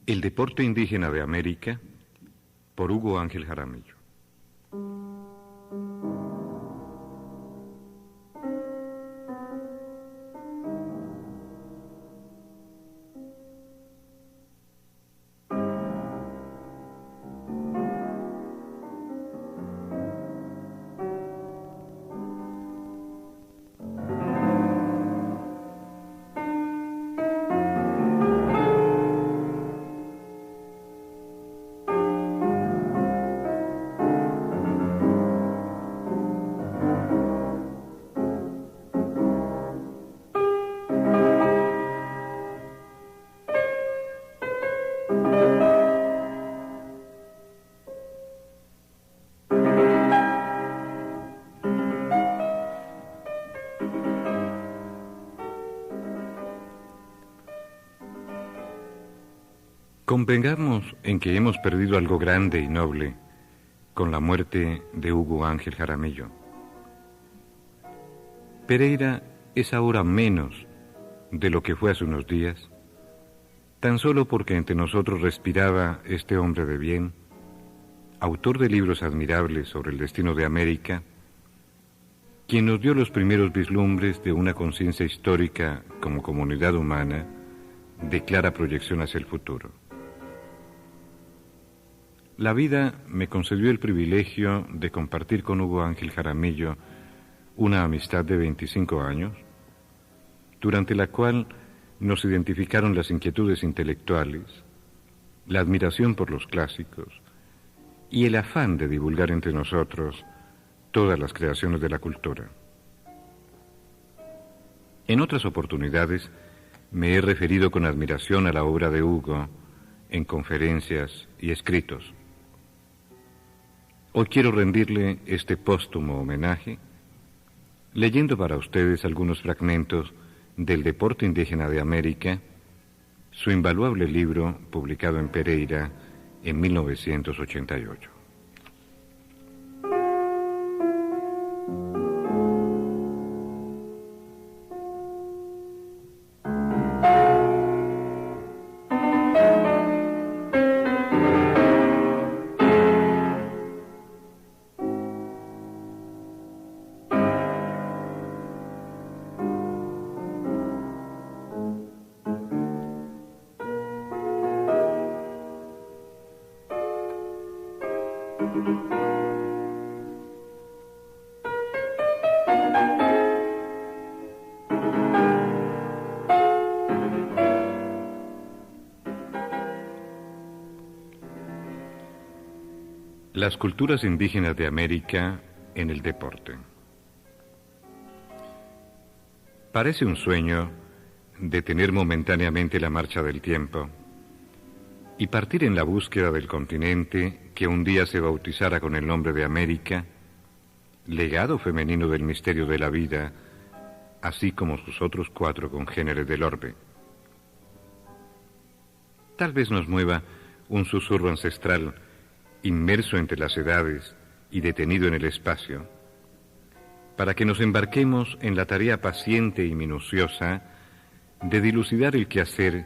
El deporte indígena de América, por Hugo Ángel Jaramillo. Convengamos en que hemos perdido algo grande y noble con la muerte de Hugo Ángel Jaramillo. Pereira es ahora menos de lo que fue hace unos días, tan solo porque entre nosotros respiraba este hombre de bien, autor de libros admirables sobre el destino de América, quien nos dio los primeros vislumbres de una conciencia histórica como comunidad humana de clara proyección hacia el futuro. La vida me concedió el privilegio de compartir con Hugo Ángel Jaramillo una amistad de 25 años, durante la cual nos identificaron las inquietudes intelectuales, la admiración por los clásicos y el afán de divulgar entre nosotros todas las creaciones de la cultura. En otras oportunidades me he referido con admiración a la obra de Hugo en conferencias y escritos. Hoy quiero rendirle este póstumo homenaje leyendo para ustedes algunos fragmentos del Deporte Indígena de América, su invaluable libro publicado en Pereira en 1988. Las culturas indígenas de América en el deporte. Parece un sueño detener momentáneamente la marcha del tiempo y partir en la búsqueda del continente que un día se bautizara con el nombre de América, legado femenino del misterio de la vida, así como sus otros 4 congéneres del orbe. Tal vez nos mueva un susurro ancestral inmerso entre las edades y detenido en el espacio, para que nos embarquemos en la tarea paciente y minuciosa de dilucidar el quehacer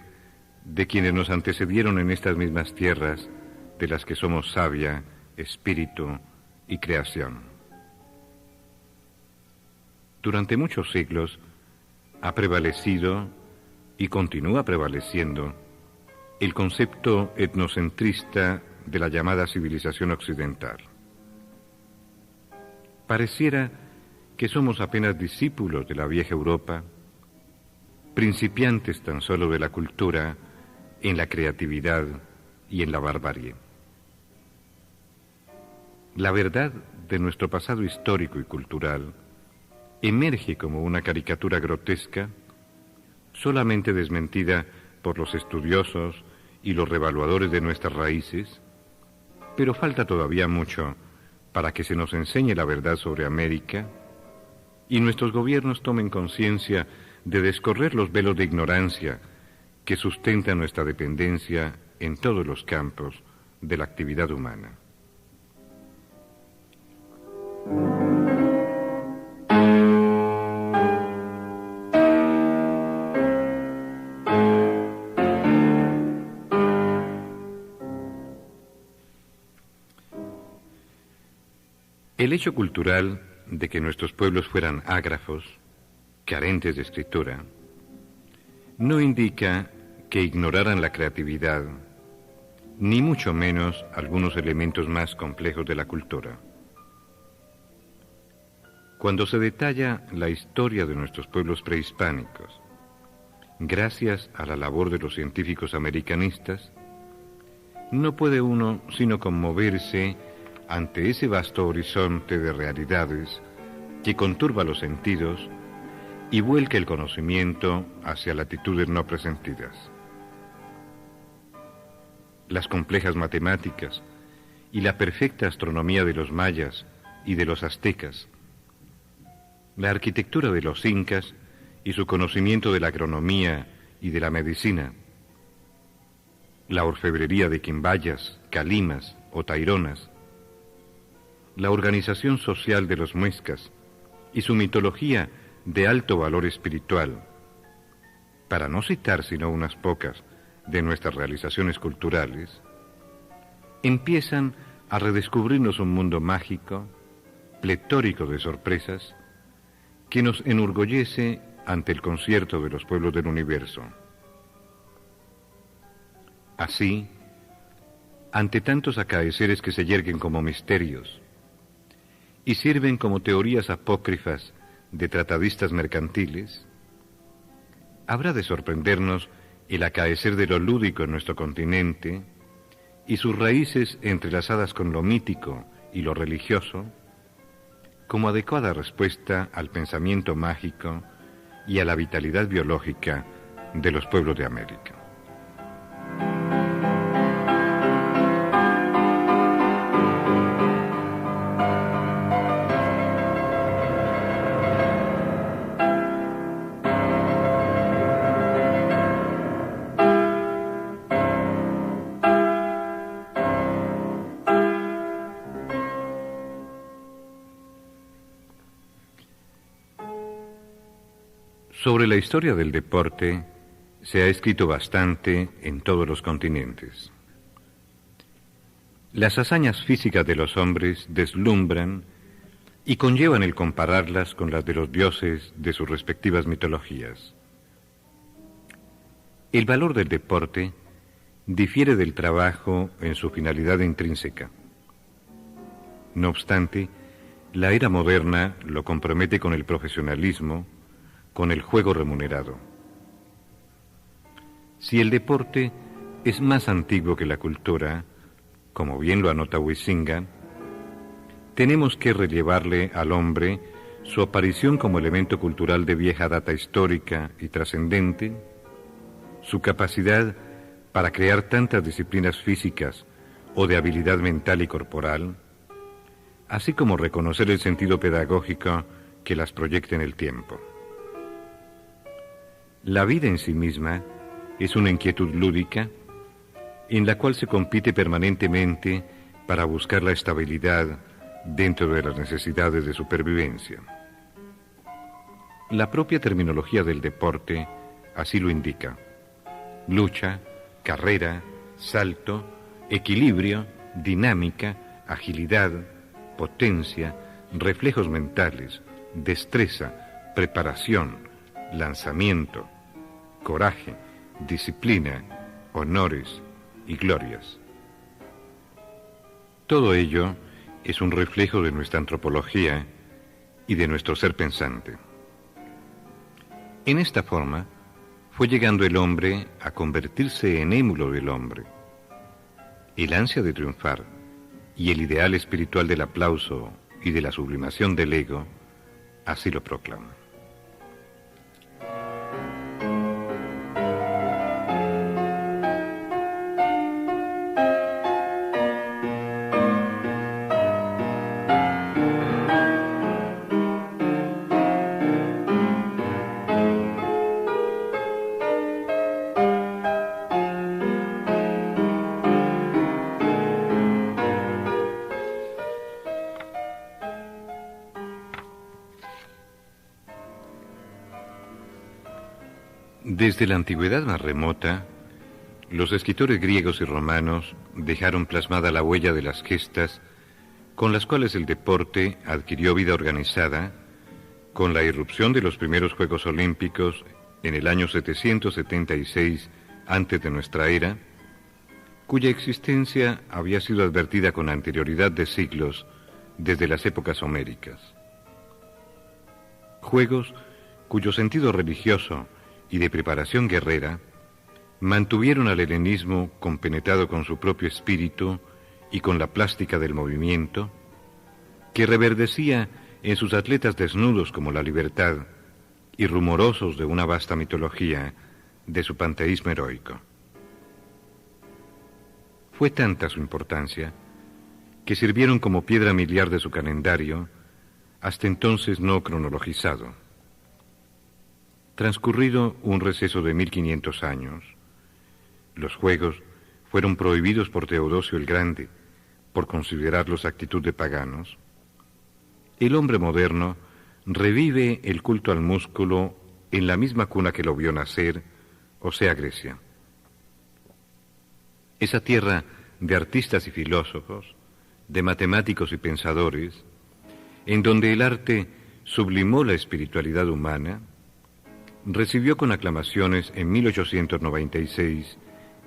de quienes nos antecedieron en estas mismas tierras de las que somos savia, espíritu y creación. Durante muchos siglos ha prevalecido y continúa prevaleciendo el concepto etnocentrista de la llamada civilización occidental. Pareciera que somos apenas discípulos de la vieja Europa, principiantes tan solo de la cultura, en la creatividad y en la barbarie. La verdad de nuestro pasado histórico y cultural emerge como una caricatura grotesca, solamente desmentida por los estudiosos y los revaluadores de nuestras raíces, pero falta todavía mucho para que se nos enseñe la verdad sobre América y nuestros gobiernos tomen conciencia de descorrer los velos de ignorancia que sustentan nuestra dependencia en todos los campos de la actividad humana. El hecho cultural de que nuestros pueblos fueran ágrafos, carentes de escritura, no indica que ignoraran la creatividad, ni mucho menos algunos elementos más complejos de la cultura. Cuando se detalla la historia de nuestros pueblos prehispánicos, gracias a la labor de los científicos americanistas, no puede uno sino conmoverse ante ese vasto horizonte de realidades que conturba los sentidos y vuelca el conocimiento hacia latitudes no presentidas. Las complejas matemáticas y la perfecta astronomía de los mayas y de los aztecas, la arquitectura de los incas y su conocimiento de la agronomía y de la medicina, la orfebrería de quimbayas, calimas o taironas, la organización social de los muiscas y su mitología de alto valor espiritual, para no citar sino unas pocas de nuestras realizaciones culturales, empiezan a redescubrirnos un mundo mágico, pletórico de sorpresas, que nos enorgullece ante el concierto de los pueblos del universo. Así, ante tantos acaeceres que se yerguen como misterios y sirven como teorías apócrifas de tratadistas mercantiles, habrá de sorprendernos el acaecer de lo lúdico en nuestro continente y sus raíces entrelazadas con lo mítico y lo religioso, como adecuada respuesta al pensamiento mágico y a la vitalidad biológica de los pueblos de América. Sobre la historia del deporte se ha escrito bastante en todos los continentes. Las hazañas físicas de los hombres deslumbran y conllevan el compararlas con las de los dioses de sus respectivas mitologías. El valor del deporte difiere del trabajo en su finalidad intrínseca. No obstante, la era moderna lo compromete con el profesionalismo, con el juego remunerado. Si el deporte es más antiguo que la cultura, como bien lo anota Huizinga, tenemos que relevarle al hombre su aparición como elemento cultural de vieja data histórica y trascendente, su capacidad para crear tantas disciplinas físicas o de habilidad mental y corporal, así como reconocer el sentido pedagógico que las proyecta en el tiempo. La vida en sí misma es una inquietud lúdica en la cual se compite permanentemente para buscar la estabilidad dentro de las necesidades de supervivencia. La propia terminología del deporte así lo indica: lucha, carrera, salto, equilibrio, dinámica, agilidad, potencia, reflejos mentales, destreza, preparación, lanzamiento, coraje, disciplina, honores y glorias. Todo ello es un reflejo de nuestra antropología y de nuestro ser pensante. En esta forma fue llegando el hombre a convertirse en émulo del hombre. El ansia de triunfar y el ideal espiritual del aplauso y de la sublimación del ego así lo proclaman. Desde la antigüedad más remota, los escritores griegos y romanos dejaron plasmada la huella de las gestas con las cuales el deporte adquirió vida organizada con la irrupción de los primeros Juegos Olímpicos en el año 776 antes de nuestra era, cuya existencia había sido advertida con anterioridad de siglos desde las épocas homéricas. Juegos cuyo sentido religioso y de preparación guerrera mantuvieron al helenismo compenetrado con su propio espíritu y con la plástica del movimiento, que reverdecía en sus atletas desnudos como la libertad y rumorosos de una vasta mitología de su panteísmo heroico. Fue tanta su importancia que sirvieron como piedra miliar de su calendario, hasta entonces no cronologizado. Transcurrido un receso de 1500 años, los Juegos fueron prohibidos por Teodosio el Grande, por considerarlos actitud de paganos. El hombre moderno revive el culto al músculo en la misma cuna que lo vio nacer, o sea, Grecia. Esa tierra de artistas y filósofos, de matemáticos y pensadores, en donde el arte sublimó la espiritualidad humana, recibió con aclamaciones en 1896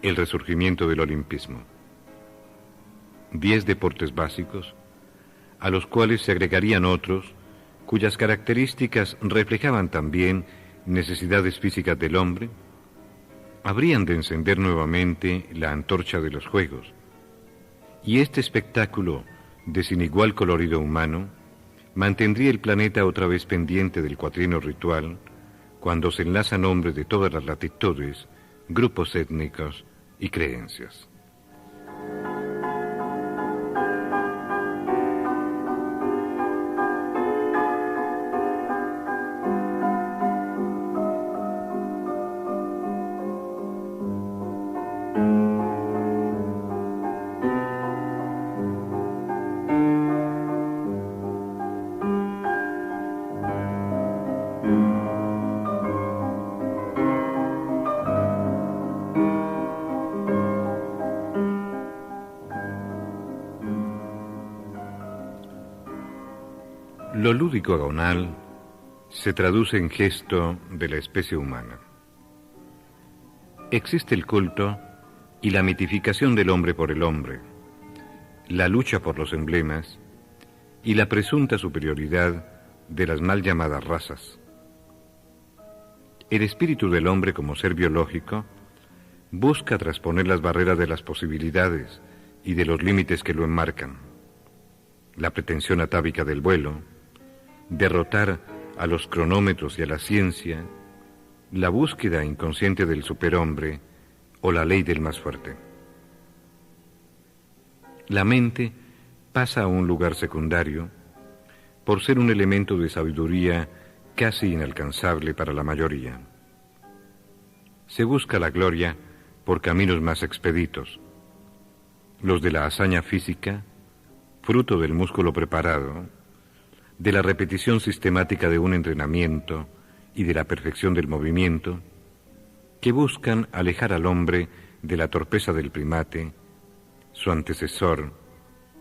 el resurgimiento del olimpismo. 10 deportes básicos, a los cuales se agregarían otros, cuyas características reflejaban también necesidades físicas del hombre, habrían de encender nuevamente la antorcha de los Juegos, y este espectáculo de sin igual colorido humano mantendría el planeta otra vez pendiente del cuatrienio ritual, cuando se enlazan hombres de todas las latitudes, grupos étnicos y creencias. Lo lúdico agonal se traduce en gesto de la especie humana. Existe el culto y la mitificación del hombre por el hombre, la lucha por los emblemas y la presunta superioridad de las mal llamadas razas. El espíritu del hombre como ser biológico busca trasponer las barreras de las posibilidades y de los límites que lo enmarcan. La pretensión atávica del vuelo, derrotar a los cronómetros y a la ciencia, la búsqueda inconsciente del superhombre o la ley del más fuerte. La mente pasa a un lugar secundario por ser un elemento de sabiduría casi inalcanzable para la mayoría. Se busca la gloria por caminos más expeditos, los de la hazaña física, fruto del músculo preparado, de la repetición sistemática de un entrenamiento y de la perfección del movimiento, que buscan alejar al hombre de la torpeza del primate, su antecesor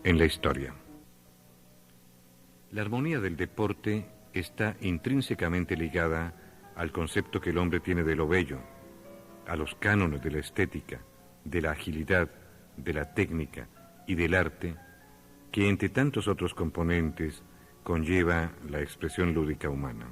en la historia. La armonía del deporte está intrínsecamente ligada al concepto que el hombre tiene de lo bello, a los cánones de la estética, de la agilidad, de la técnica y del arte, que entre tantos otros componentes conlleva la expresión lúdica humana.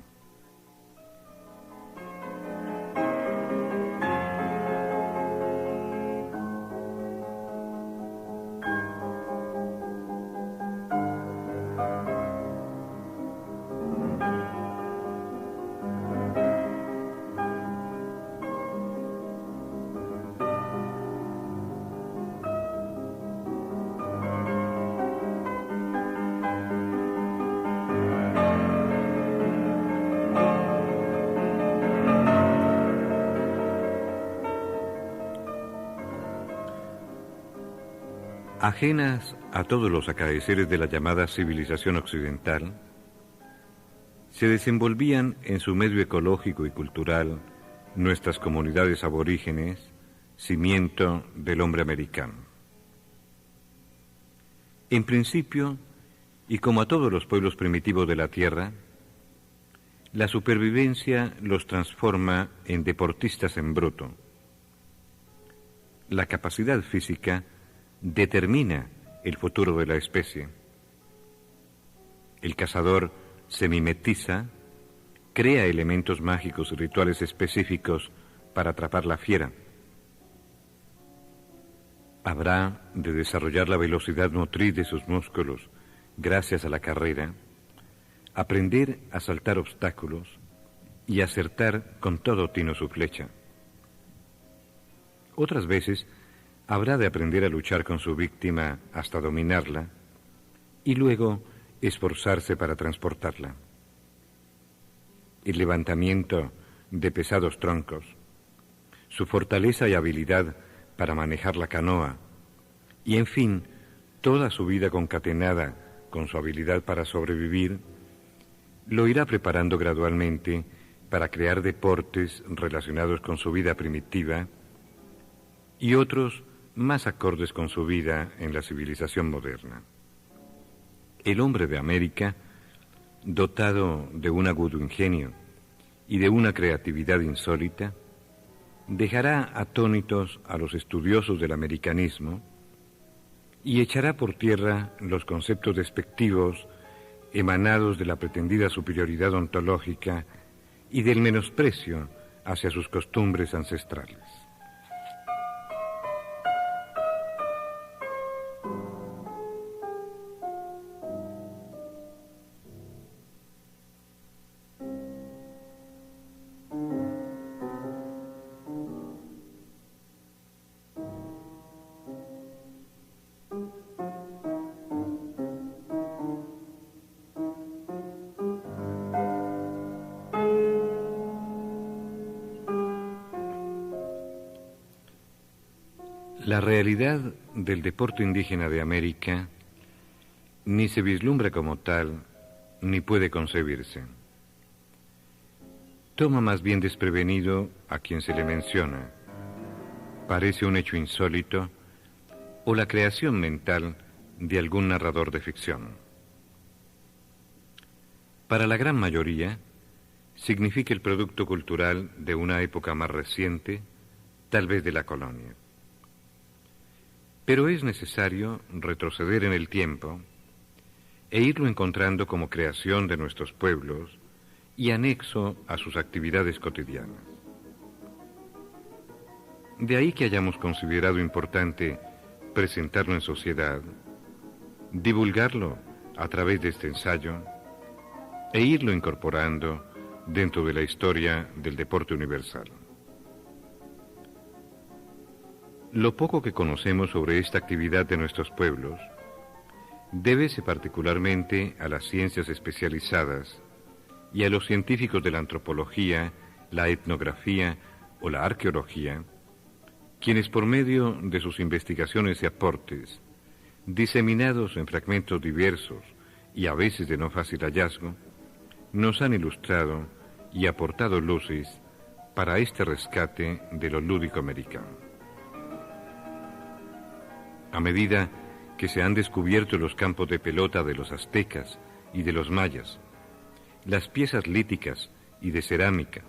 Ajenas a todos los acaeceres de la llamada civilización occidental, se desenvolvían en su medio ecológico y cultural nuestras comunidades aborígenes, cimiento del hombre americano. En principio, y como a todos los pueblos primitivos de la tierra, la supervivencia los transforma en deportistas en bruto. La capacidad física determina el futuro de la especie. El cazador se mimetiza, crea elementos mágicos y rituales específicos para atrapar la fiera. Habrá de desarrollar la velocidad motriz de sus músculos gracias a la carrera, aprender a saltar obstáculos y acertar con todo tino su flecha. Otras veces habrá de aprender a luchar con su víctima hasta dominarla y luego esforzarse para transportarla. El levantamiento de pesados troncos, su fortaleza y habilidad para manejar la canoa y, en fin, toda su vida concatenada con su habilidad para sobrevivir, lo irá preparando gradualmente para crear deportes relacionados con su vida primitiva y otros más acordes con su vida en la civilización moderna. El hombre de América, dotado de un agudo ingenio y de una creatividad insólita, dejará atónitos a los estudiosos del americanismo y echará por tierra los conceptos despectivos emanados de la pretendida superioridad ontológica y del menosprecio hacia sus costumbres ancestrales. La realidad del deporte indígena de América ni se vislumbra como tal, ni puede concebirse. Toma más bien desprevenido a quien se le menciona. Parece un hecho insólito o la creación mental de algún narrador de ficción. Para la gran mayoría, significa el producto cultural de una época más reciente, tal vez de la colonia. Pero es necesario retroceder en el tiempo e irlo encontrando como creación de nuestros pueblos y anexo a sus actividades cotidianas. De ahí que hayamos considerado importante presentarlo en sociedad, divulgarlo a través de este ensayo e irlo incorporando dentro de la historia del deporte universal. Lo poco que conocemos sobre esta actividad de nuestros pueblos débese particularmente a las ciencias especializadas y a los científicos de la antropología, la etnografía o la arqueología, quienes por medio de sus investigaciones y aportes, diseminados en fragmentos diversos y a veces de no fácil hallazgo, nos han ilustrado y aportado luces para este rescate de lo lúdico americano. A medida que se han descubierto los campos de pelota de los aztecas y de los mayas, las piezas líticas y de cerámica,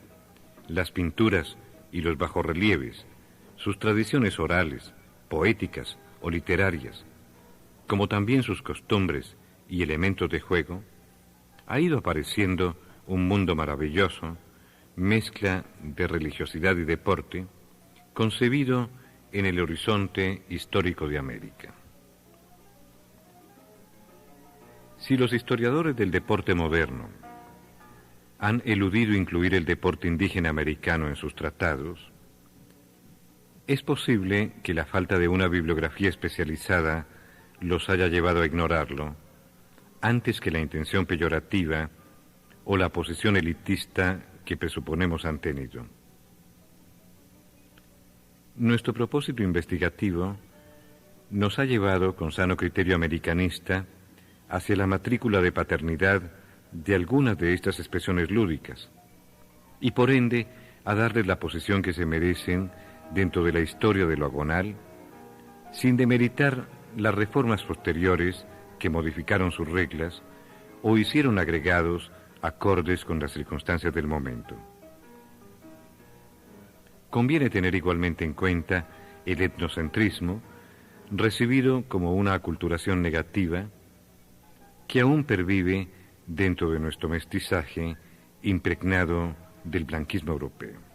las pinturas y los bajorrelieves, sus tradiciones orales, poéticas o literarias, como también sus costumbres y elementos de juego, ha ido apareciendo un mundo maravilloso, mezcla de religiosidad y deporte, concebido en el horizonte histórico de América. Si los historiadores del deporte moderno han eludido incluir el deporte indígena americano en sus tratados, es posible que la falta de una bibliografía especializada los haya llevado a ignorarlo, antes que la intención peyorativa o la posición elitista que presuponemos han tenido. Nuestro propósito investigativo nos ha llevado, con sano criterio americanista, hacia la matrícula de paternidad de algunas de estas expresiones lúdicas, y por ende a darles la posición que se merecen dentro de la historia de lo agonal, sin demeritar las reformas posteriores que modificaron sus reglas o hicieron agregados acordes con las circunstancias del momento. Conviene tener igualmente en cuenta el etnocentrismo, recibido como una aculturación negativa que aún pervive dentro de nuestro mestizaje impregnado del blanquismo europeo.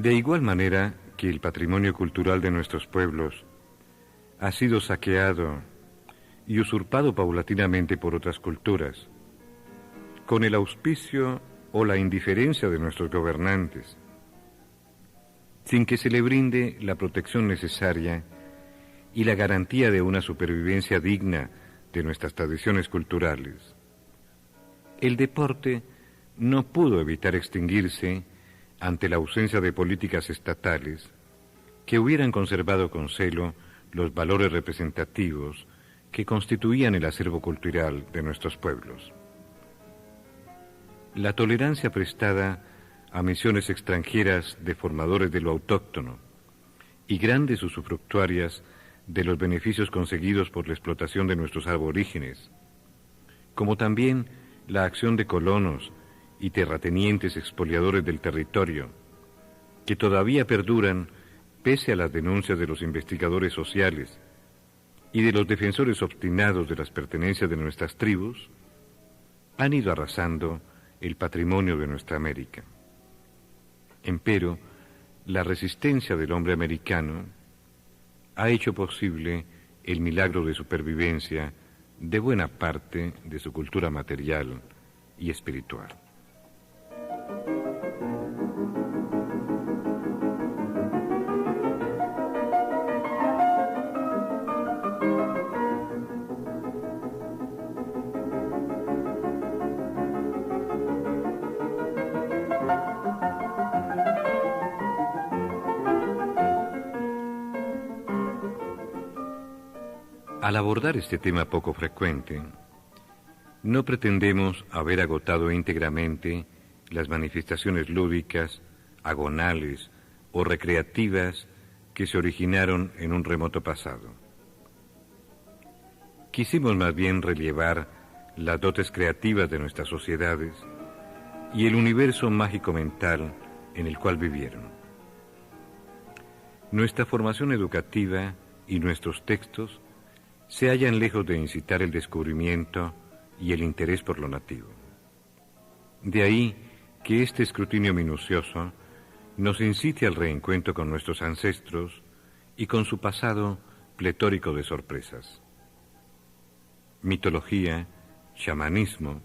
De igual manera que el patrimonio cultural de nuestros pueblos ha sido saqueado y usurpado paulatinamente por otras culturas, con el auspicio o la indiferencia de nuestros gobernantes, sin que se le brinde la protección necesaria y la garantía de una supervivencia digna de nuestras tradiciones culturales. El deporte no pudo evitar extinguirse ante la ausencia de políticas estatales que hubieran conservado con celo los valores representativos que constituían el acervo cultural de nuestros pueblos. La tolerancia prestada a misiones extranjeras de formadores de lo autóctono y grandes usufructuarias de los beneficios conseguidos por la explotación de nuestros aborígenes, como también la acción de colonos y terratenientes expoliadores del territorio, que todavía perduran pese a las denuncias de los investigadores sociales y de los defensores obstinados de las pertenencias de nuestras tribus, han ido arrasando el patrimonio de nuestra América. Empero, la resistencia del hombre americano ha hecho posible el milagro de supervivencia de buena parte de su cultura material y espiritual. Al abordar este tema poco frecuente, no pretendemos haber agotado íntegramente las manifestaciones lúdicas, agonales o recreativas que se originaron en un remoto pasado. Quisimos más bien relievar las dotes creativas de nuestras sociedades y el universo mágico mental en el cual vivieron. Nuestra formación educativa y nuestros textos se hallan lejos de incitar el descubrimiento y el interés por lo nativo. De ahí que este escrutinio minucioso nos incite al reencuentro con nuestros ancestros y con su pasado pletórico de sorpresas. Mitología, chamanismo,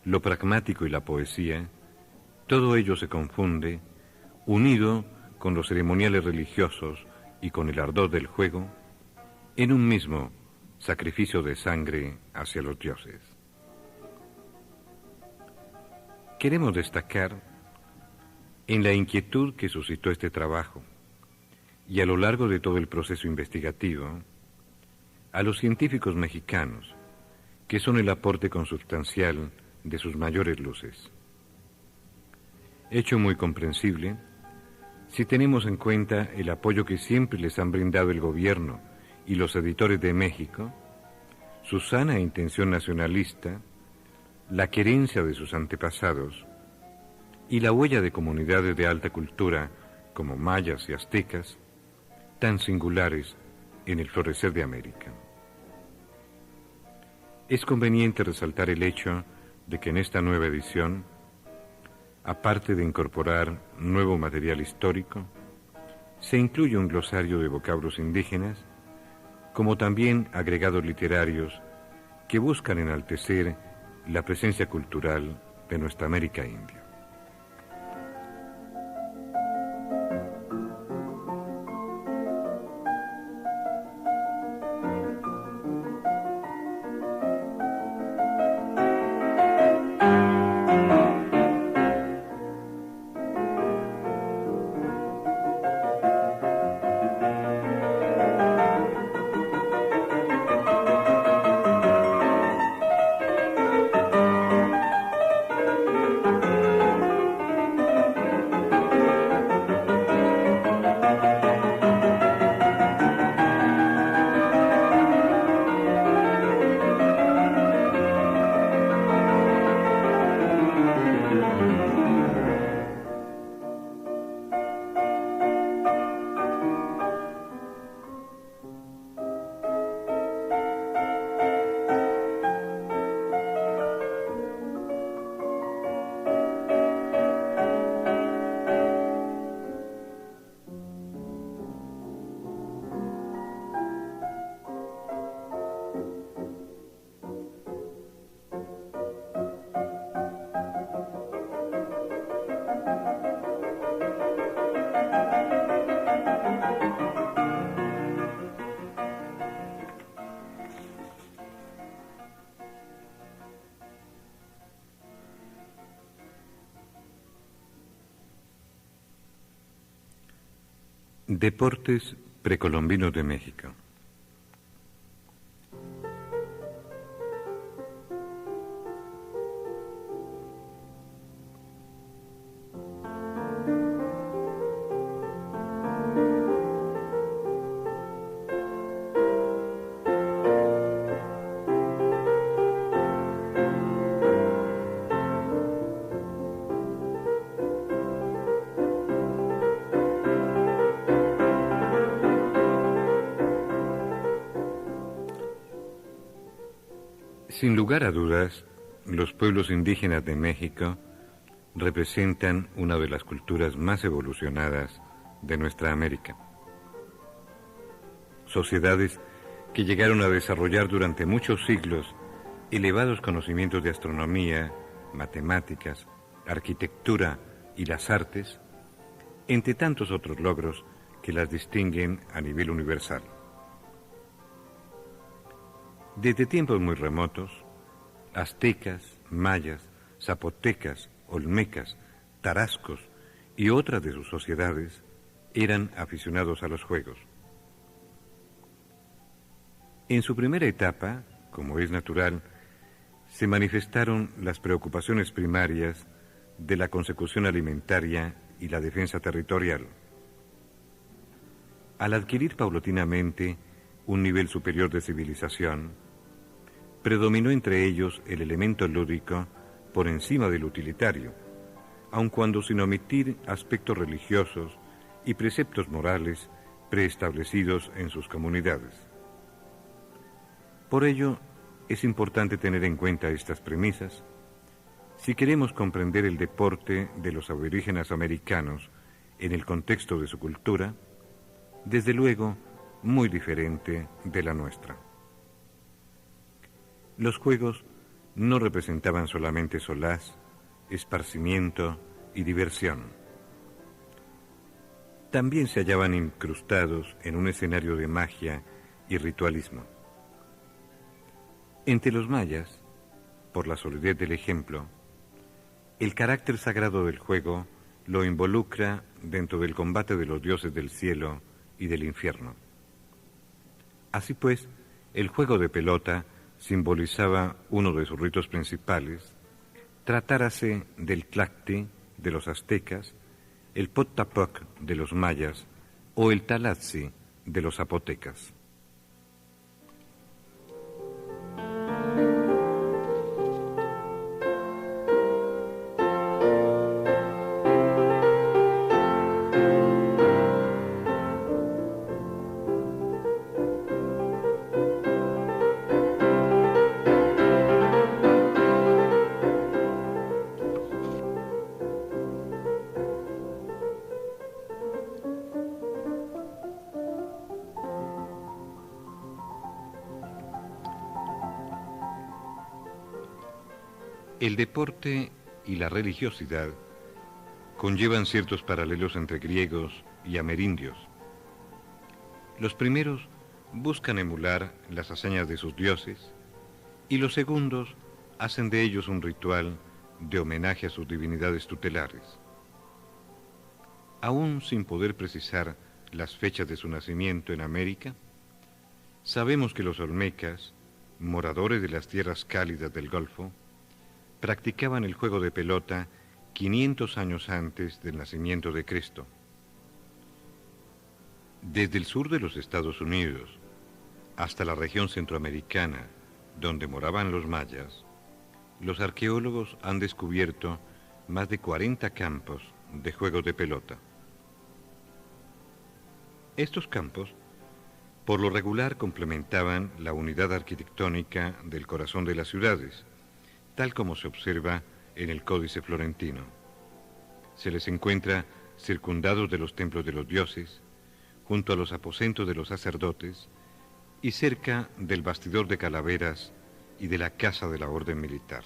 lo pragmático y la poesía, todo ello se confunde, unido con los ceremoniales religiosos y con el ardor del juego, en un mismo sacrificio de sangre hacia los dioses. Queremos destacar en la inquietud que suscitó este trabajo y a lo largo de todo el proceso investigativo a los científicos mexicanos, que son el aporte consubstancial de sus mayores luces. Hecho muy comprensible si tenemos en cuenta el apoyo que siempre les han brindado el gobierno y los editores de México, su sana intención nacionalista, la querencia de sus antepasados y la huella de comunidades de alta cultura como mayas y aztecas, tan singulares en el florecer de América. Es conveniente resaltar el hecho de que en esta nueva edición, aparte de incorporar nuevo material histórico, se incluye un glosario de vocablos indígenas, como también agregados literarios que buscan enaltecer la presencia cultural de nuestra América India. Deportes precolombinos de México. Sin lugar a dudas, los pueblos indígenas de México representan una de las culturas más evolucionadas de nuestra América. Sociedades que llegaron a desarrollar durante muchos siglos elevados conocimientos de astronomía, matemáticas, arquitectura y las artes, entre tantos otros logros que las distinguen a nivel universal. Desde tiempos muy remotos, aztecas, mayas, zapotecas, olmecas, tarascos y otras de sus sociedades eran aficionados a los juegos. En su primera etapa, como es natural, se manifestaron las preocupaciones primarias de la consecución alimentaria y la defensa territorial. Al adquirir paulatinamente un nivel superior de civilización, predominó entre ellos el elemento lúdico por encima del utilitario, aun cuando sin omitir aspectos religiosos y preceptos morales preestablecidos en sus comunidades. Por ello, es importante tener en cuenta estas premisas si queremos comprender el deporte de los aborígenes americanos en el contexto de su cultura, desde luego muy diferente de la nuestra. Los juegos no representaban solamente solaz, esparcimiento y diversión. También se hallaban incrustados en un escenario de magia y ritualismo. Entre los mayas, por la solidez del ejemplo, el carácter sagrado del juego lo involucra dentro del combate de los dioses del cielo y del infierno. Así pues, el juego de pelota simbolizaba uno de sus ritos principales, tratárase del tlacti de los aztecas, el pottapoc de los mayas o el talatzi de los zapotecas. El deporte y la religiosidad conllevan ciertos paralelos entre griegos y amerindios. Los primeros buscan emular las hazañas de sus dioses y los segundos hacen de ellos un ritual de homenaje a sus divinidades tutelares. Aún sin poder precisar las fechas de su nacimiento en América, sabemos que los olmecas, moradores de las tierras cálidas del Golfo, practicaban el juego de pelota 500 años antes del nacimiento de Cristo. Desde el sur de los Estados Unidos hasta la región centroamericana, donde moraban los mayas, los arqueólogos han descubierto más de 40 campos de juego de pelota. Estos campos, por lo regular, complementaban la unidad arquitectónica del corazón de las ciudades, tal como se observa en el Códice Florentino. Se les encuentra circundados de los templos de los dioses, junto a los aposentos de los sacerdotes y cerca del bastidor de calaveras y de la casa de la orden militar.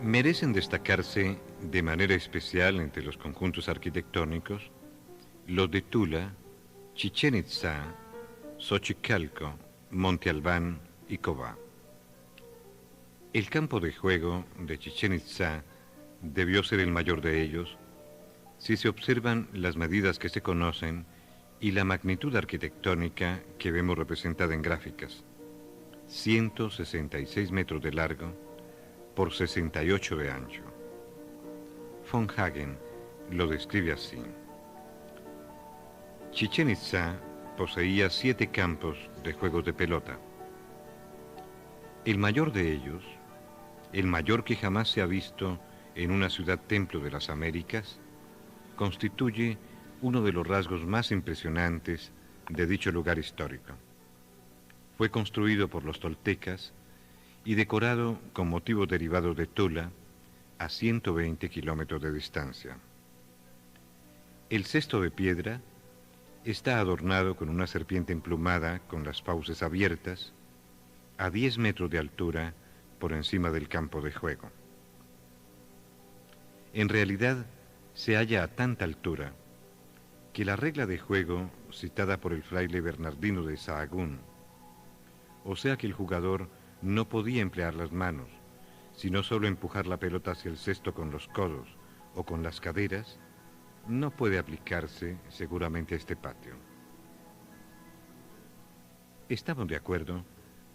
Merecen destacarse de manera especial entre los conjuntos arquitectónicos los de Tula, Chichén Itzá, Xochicalco, Monte Albán y Cobá. El campo de juego de Chichén Itzá debió ser el mayor de ellos si se observan las medidas que se conocen y la magnitud arquitectónica que vemos representada en gráficas: 166 metros de largo por 68 de ancho. Von Hagen lo describe así: Chichén Itzá poseía 7 campos de juegos de pelota. El mayor de ellos, el mayor que jamás se ha visto en una ciudad templo de las Américas, constituye uno de los rasgos más impresionantes de dicho lugar histórico. Fue construido por los toltecas y decorado con motivos derivados de Tula a 120 kilómetros de distancia. El cesto de piedra está adornado con una serpiente emplumada con las fauces abiertas a 10 metros de altura por encima del campo de juego. En realidad se halla a tanta altura que la regla de juego citada por el fraile Bernardino de Sahagún, o sea que el jugador no podía emplear las manos, sino solo empujar la pelota hacia el cesto con los codos o con las caderas, no puede aplicarse seguramente a este patio. Estamos de acuerdo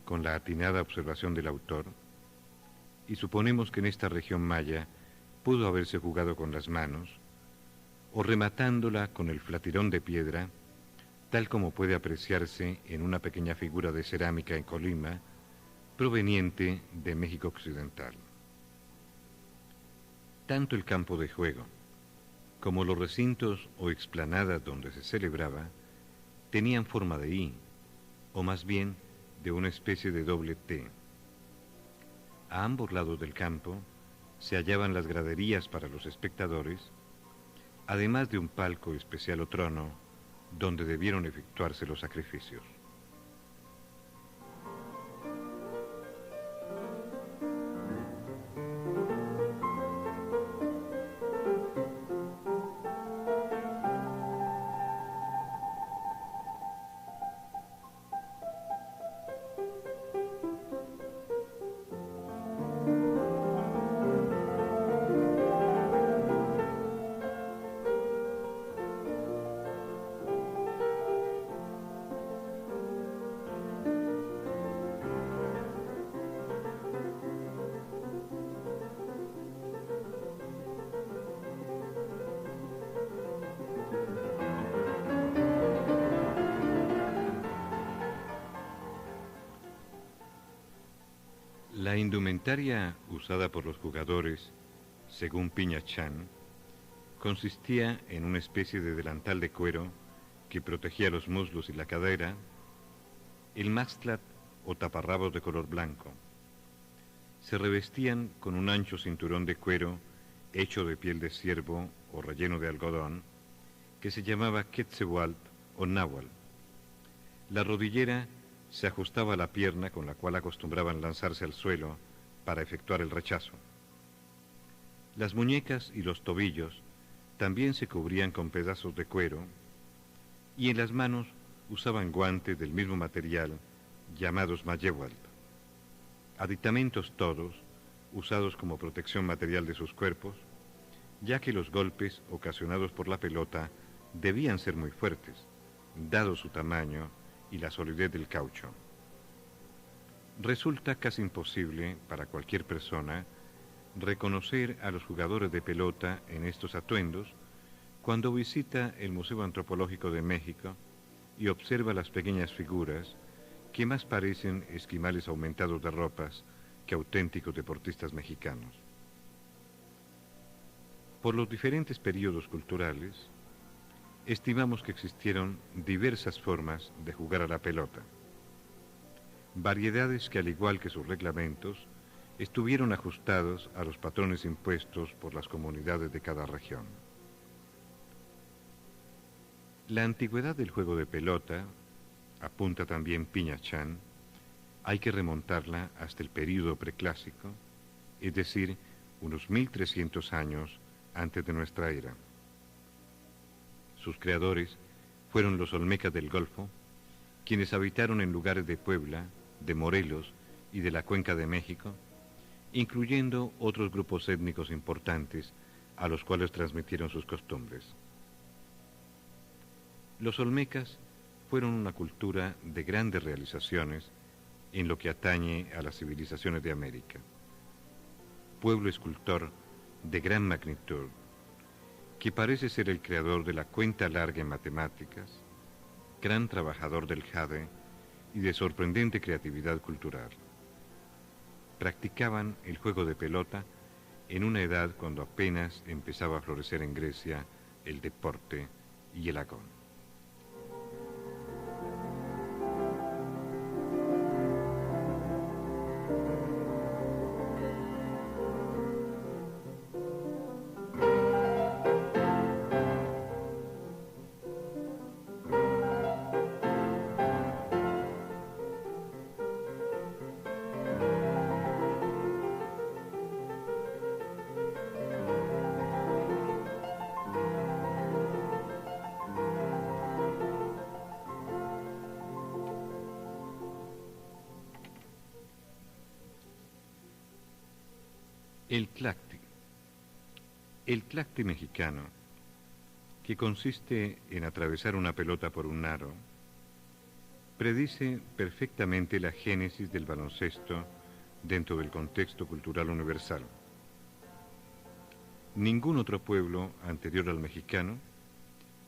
con la atinada observación del autor y suponemos que en esta región maya pudo haberse jugado con las manos o rematándola con el flatirón de piedra, tal como puede apreciarse en una pequeña figura de cerámica en Colima, proveniente de México Occidental. Tanto el campo de juego como los recintos o explanadas donde se celebraba tenían forma de I, o más bien de una especie de doble T. A ambos lados del campo se hallaban las graderías para los espectadores, además de un palco especial o trono donde debieron efectuarse los sacrificios. La indumentaria usada por los jugadores, según Piña Chan, consistía en una especie de delantal de cuero que protegía los muslos y la cadera, el maxtla o taparrabos de color blanco. Se revestían con un ancho cinturón de cuero hecho de piel de ciervo o relleno de algodón, que se llamaba quetzewalt o náhuatl. La rodillera se ajustaba a la pierna con la cual acostumbraban lanzarse al suelo para efectuar el rechazo. Las muñecas y los tobillos también se cubrían con pedazos de cuero y en las manos usaban guantes del mismo material llamados mayewalt. Aditamentos todos usados como protección material de sus cuerpos, ya que los golpes ocasionados por la pelota debían ser muy fuertes, dado su tamaño y la solidez del caucho. Resulta casi imposible para cualquier persona reconocer a los jugadores de pelota en estos atuendos cuando visita el Museo Antropológico de México y observa las pequeñas figuras que más parecen esquimales aumentados de ropas que auténticos deportistas mexicanos. Por los diferentes períodos culturales, estimamos que existieron diversas formas de jugar a la pelota, variedades que al igual que sus reglamentos, estuvieron ajustados a los patrones impuestos por las comunidades de cada región. La antigüedad del juego de pelota, apunta también Piñachán, hay que remontarla hasta el período preclásico, es decir, unos 1300 años antes de nuestra era. Sus creadores fueron los olmecas del Golfo, quienes habitaron en lugares de Puebla, de Morelos y de la Cuenca de México, incluyendo otros grupos étnicos importantes a los cuales transmitieron sus costumbres. Los olmecas fueron una cultura de grandes realizaciones en lo que atañe a las civilizaciones de América. Pueblo escultor de gran magnitud, que parece ser el creador de la cuenta larga en matemáticas, gran trabajador del jade y de sorprendente creatividad cultural. Practicaban el juego de pelota en una edad cuando apenas empezaba a florecer en Grecia el deporte y el agón. El tlacti. El tlacti mexicano, que consiste en atravesar una pelota por un aro, predice perfectamente la génesis del baloncesto dentro del contexto cultural universal. Ningún otro pueblo anterior al mexicano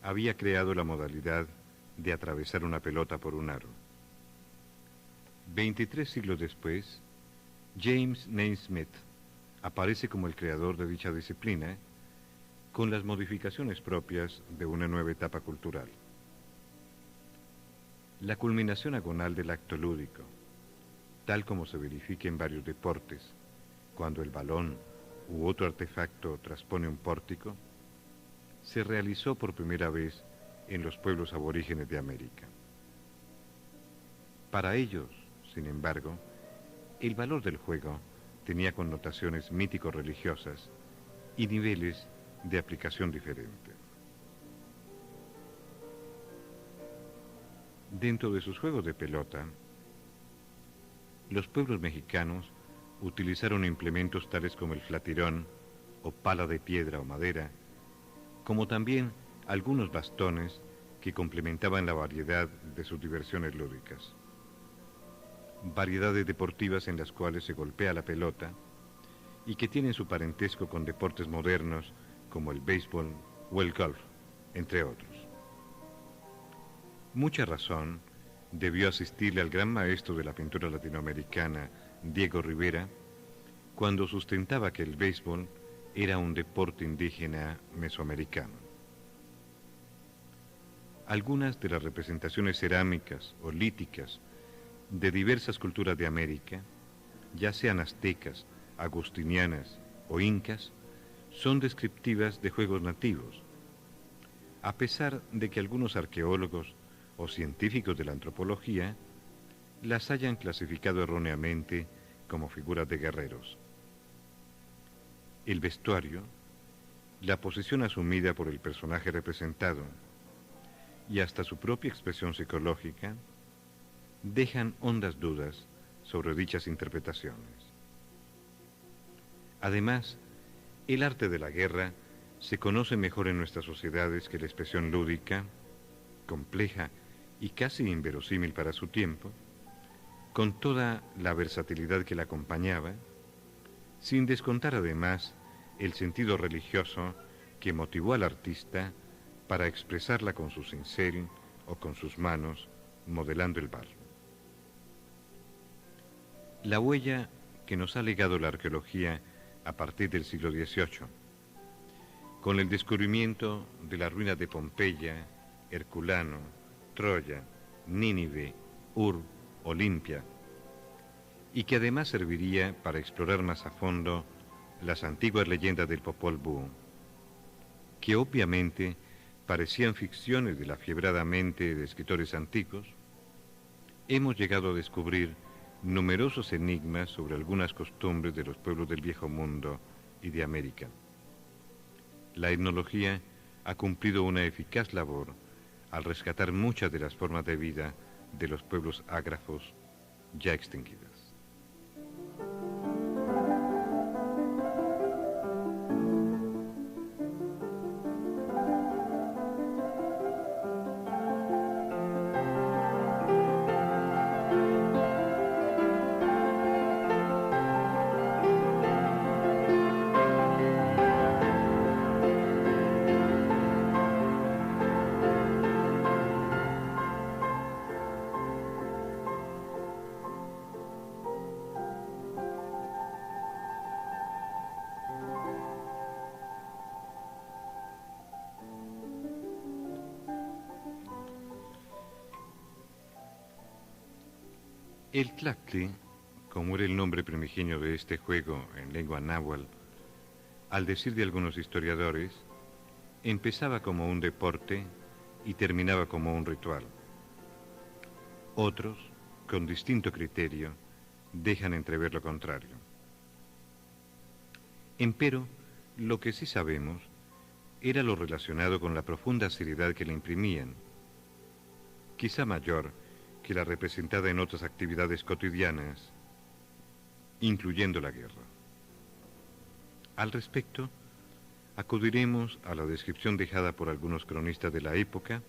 había creado la modalidad de atravesar una pelota por un aro. 23 siglos después, James Naismith aparece como el creador de dicha disciplina, con las modificaciones propias de una nueva etapa cultural. La culminación agonal del acto lúdico, tal como se verifica en varios deportes, cuando el balón u otro artefacto transpone un pórtico, se realizó por primera vez en los pueblos aborígenes de América. Para ellos, sin embargo, el valor del juego tenía connotaciones mítico-religiosas y niveles de aplicación diferentes. Dentro de sus juegos de pelota, los pueblos mexicanos utilizaron implementos tales como el flatirón o pala de piedra o madera, como también algunos bastones que complementaban la variedad de sus diversiones lúdicas. Variedades deportivas en las cuales se golpea la pelota y que tienen su parentesco con deportes modernos como el béisbol o el golf, entre otros. Mucha razón debió asistirle al gran maestro de la pintura latinoamericana, Diego Rivera, cuando sustentaba que el béisbol era un deporte indígena mesoamericano. Algunas de las representaciones cerámicas o líticas de diversas culturas de América, ya sean aztecas, agustinianas o incas, son descriptivas de juegos nativos, a pesar de que algunos arqueólogos o científicos de la antropología las hayan clasificado erróneamente como figuras de guerreros. El vestuario, la posición asumida por el personaje representado y hasta su propia expresión psicológica dejan hondas dudas sobre dichas interpretaciones. Además, el arte de la guerra se conoce mejor en nuestras sociedades que la expresión lúdica, compleja y casi inverosímil para su tiempo, con toda la versatilidad que la acompañaba, sin descontar además el sentido religioso que motivó al artista para expresarla con su cincel o con sus manos, modelando el barro. La huella que nos ha legado la arqueología a partir del siglo XVIII, con el descubrimiento de las ruinas de Pompeya, Herculano, Troya, Nínive, Ur, Olimpia, y que además serviría para explorar más a fondo las antiguas leyendas del Popol Vuh, que obviamente parecían ficciones de la fiebrada mente de escritores antiguos, hemos llegado a descubrir numerosos enigmas sobre algunas costumbres de los pueblos del Viejo Mundo y de América. La etnología ha cumplido una eficaz labor al rescatar muchas de las formas de vida de los pueblos ágrafos ya extinguidas. El tlachtli, como era el nombre primigenio de este juego en lengua náhuatl, al decir de algunos historiadores, empezaba como un deporte y terminaba como un ritual. Otros, con distinto criterio, dejan entrever lo contrario. Empero, lo que sí sabemos era lo relacionado con la profunda seriedad que le imprimían, quizá mayor que la representada en otras actividades cotidianas, incluyendo la guerra. Al respecto, acudiremos a la descripción dejada por algunos cronistas de la época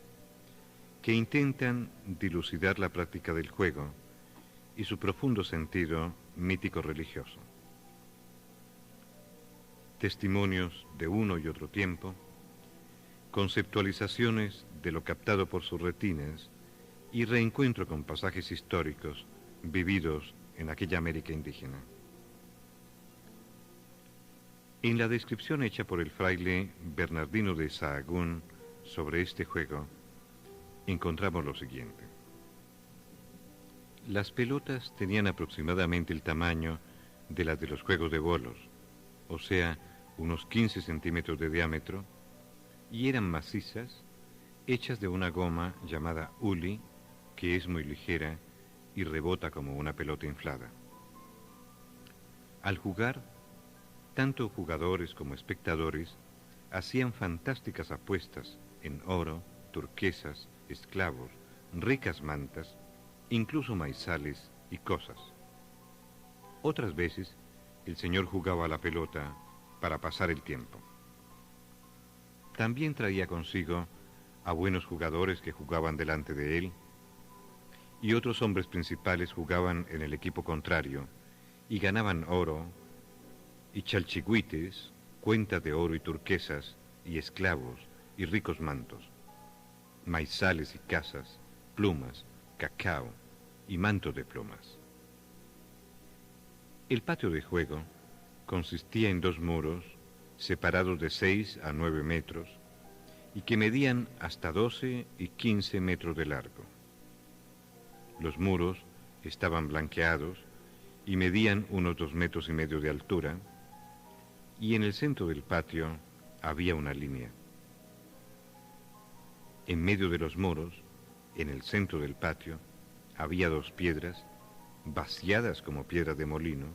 que intentan dilucidar la práctica del juego y su profundo sentido mítico-religioso. Testimonios de uno y otro tiempo, conceptualizaciones de lo captado por sus retinas y reencuentro con pasajes históricos vividos en aquella América indígena. En la descripción hecha por el fraile Bernardino de Sahagún sobre este juego, encontramos lo siguiente. Las pelotas tenían aproximadamente el tamaño de las de los juegos de bolos, o sea, unos 15 centímetros de diámetro, y eran macizas, hechas de una goma llamada uli, que es muy ligera y rebota como una pelota inflada. Al jugar, tanto jugadores como espectadores hacían fantásticas apuestas en oro, turquesas, esclavos, ricas mantas, incluso maizales y cosas. Otras veces, el señor jugaba a la pelota para pasar el tiempo. También traía consigo a buenos jugadores que jugaban delante de él, y otros hombres principales jugaban en el equipo contrario y ganaban oro y chalchigüites, cuentas de oro y turquesas y esclavos y ricos mantos, maizales y casas, plumas, cacao y mantos de plumas. El patio de juego consistía en 2 muros separados de 6 a 9 metros y que medían hasta 12 y 15 metros de largo. Los muros estaban blanqueados y medían unos 2,5 metros de altura, y en el centro del patio había una línea. En medio de los muros, en el centro del patio, había 2 piedras, vaciadas como piedras de molino,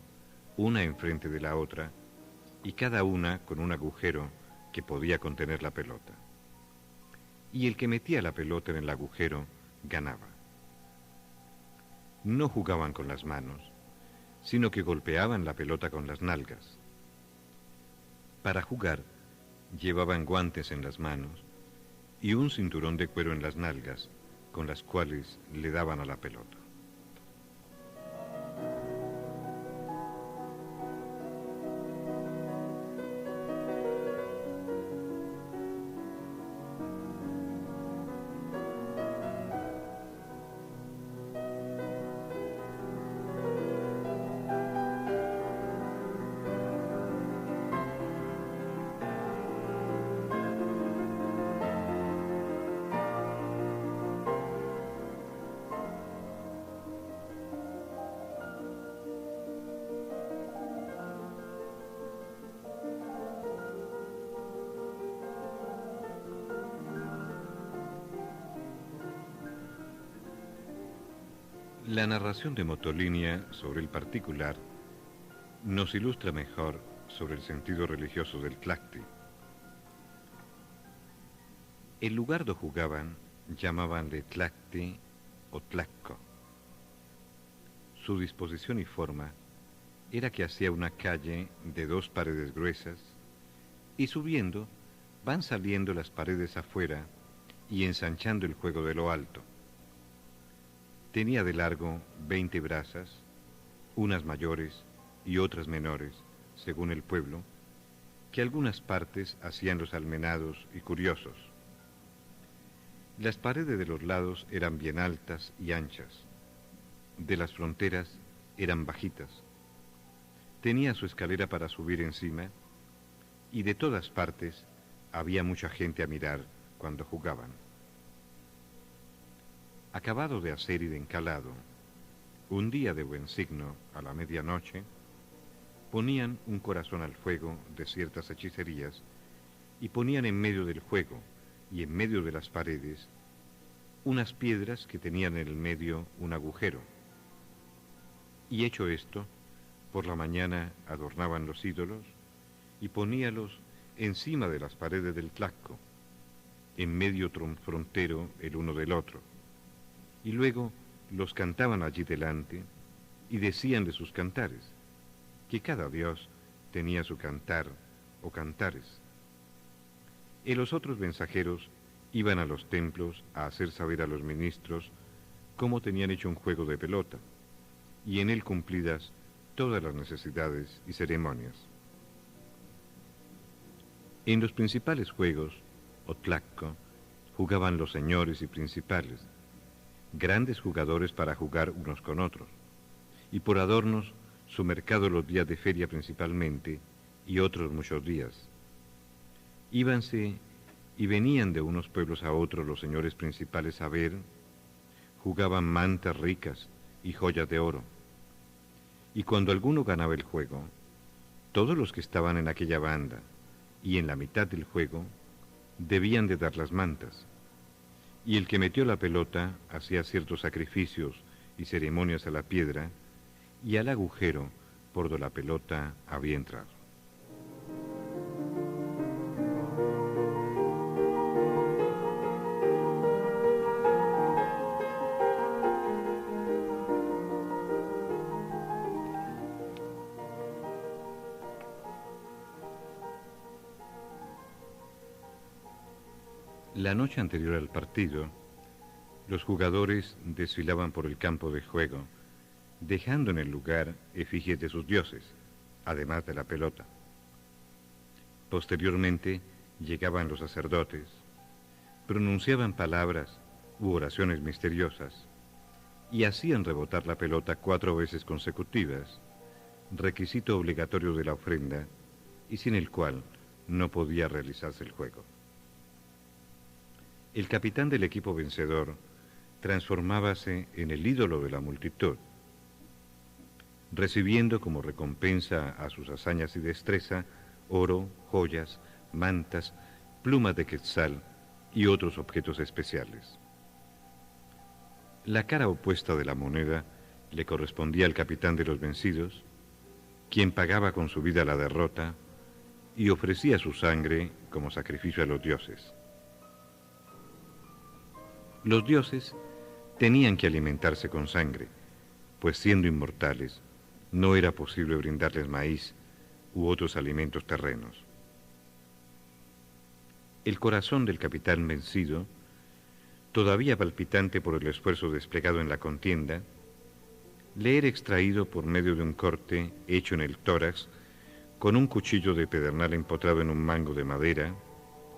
una enfrente de la otra, y cada una con un agujero que podía contener la pelota. Y el que metía la pelota en el agujero ganaba. No jugaban con las manos, sino que golpeaban la pelota con las nalgas. Para jugar, llevaban guantes en las manos y un cinturón de cuero en las nalgas, con las cuales le daban a la pelota. La narración de Motolinia sobre el particular nos ilustra mejor sobre el sentido religioso del tlacti. El lugar donde jugaban llamabanle tlacti o tlacco. Su disposición y forma era que hacía una calle de 2 paredes gruesas y subiendo van saliendo las paredes afuera y ensanchando el juego de lo alto. Tenía de largo 20 brazas, unas mayores y otras menores, según el pueblo, que algunas partes hacían los almenados y curiosos. Las paredes de los lados eran bien altas y anchas, de las fronteras eran bajitas. Tenía su escalera para subir encima, y de todas partes había mucha gente a mirar cuando jugaban. Acabado de hacer y de encalado, un día de buen signo, a la medianoche, ponían un corazón al fuego de ciertas hechicerías y ponían en medio del fuego y en medio de las paredes unas piedras que tenían en el medio un agujero. Y hecho esto, por la mañana adornaban los ídolos y poníalos encima de las paredes del tlacco, en medio frontero el uno del otro. Y luego los cantaban allí delante y decían de sus cantares, que cada dios tenía su cantar o cantares. Y los otros mensajeros iban a los templos a hacer saber a los ministros cómo tenían hecho un juego de pelota, y en él cumplidas todas las necesidades y ceremonias. En los principales juegos, o tlacco, jugaban los señores y principales, grandes jugadores para jugar unos con otros, y por adornos su mercado los días de feria principalmente, y otros muchos días. Íbanse y venían de unos pueblos a otros los señores principales a ver, jugaban mantas ricas y joyas de oro. Y cuando alguno ganaba el juego, todos los que estaban en aquella banda y en la mitad del juego debían de dar las mantas. Y el que metió la pelota hacía ciertos sacrificios y ceremonias a la piedra y al agujero por donde la pelota había entrado. La noche anterior al partido, los jugadores desfilaban por el campo de juego, dejando en el lugar efigies de sus dioses, además de la pelota. Posteriormente llegaban los sacerdotes, pronunciaban palabras u oraciones misteriosas y hacían rebotar la pelota 4 veces consecutivas, requisito obligatorio de la ofrenda y sin el cual no podía realizarse el juego. El capitán del equipo vencedor transformábase en el ídolo de la multitud recibiendo como recompensa a sus hazañas y destreza oro, joyas, mantas, plumas de quetzal y otros objetos especiales. La cara opuesta de la moneda le correspondía al capitán de los vencidos, quien pagaba con su vida la derrota y ofrecía su sangre como sacrificio a los dioses. Los dioses tenían que alimentarse con sangre, pues siendo inmortales, no era posible brindarles maíz u otros alimentos terrenos. El corazón del capitán vencido, todavía palpitante por el esfuerzo desplegado en la contienda, le era extraído por medio de un corte hecho en el tórax con un cuchillo de pedernal empotrado en un mango de madera,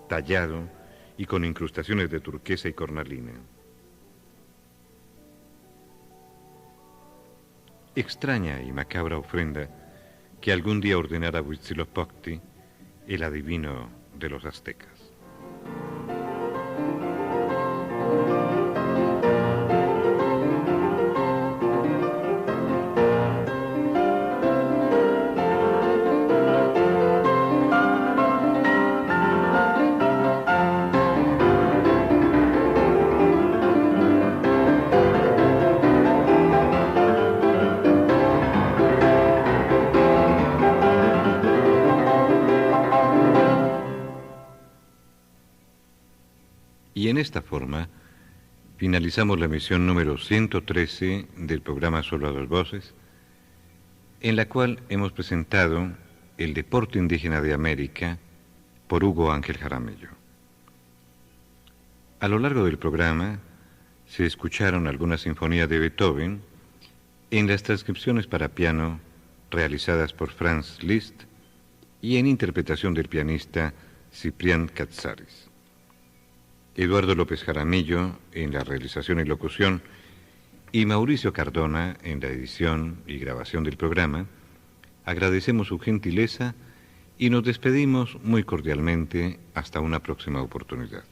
tallado y con incrustaciones de turquesa y cornalina. Extraña y macabra ofrenda que algún día ordenara Huitzilopochtli, el adivino de los aztecas. Y en esta forma finalizamos la emisión número 113 del programa Solo a dos voces, en la cual hemos presentado El deporte indígena de América por Hugo Ángel Jaramillo. A lo largo del programa se escucharon algunas sinfonías de Beethoven en las transcripciones para piano realizadas por Franz Liszt y en interpretación del pianista Ciprián Katsaris. Eduardo López Jaramillo en la realización y locución y Mauricio Cardona en la edición y grabación del programa. Agradecemos su gentileza y nos despedimos muy cordialmente hasta una próxima oportunidad.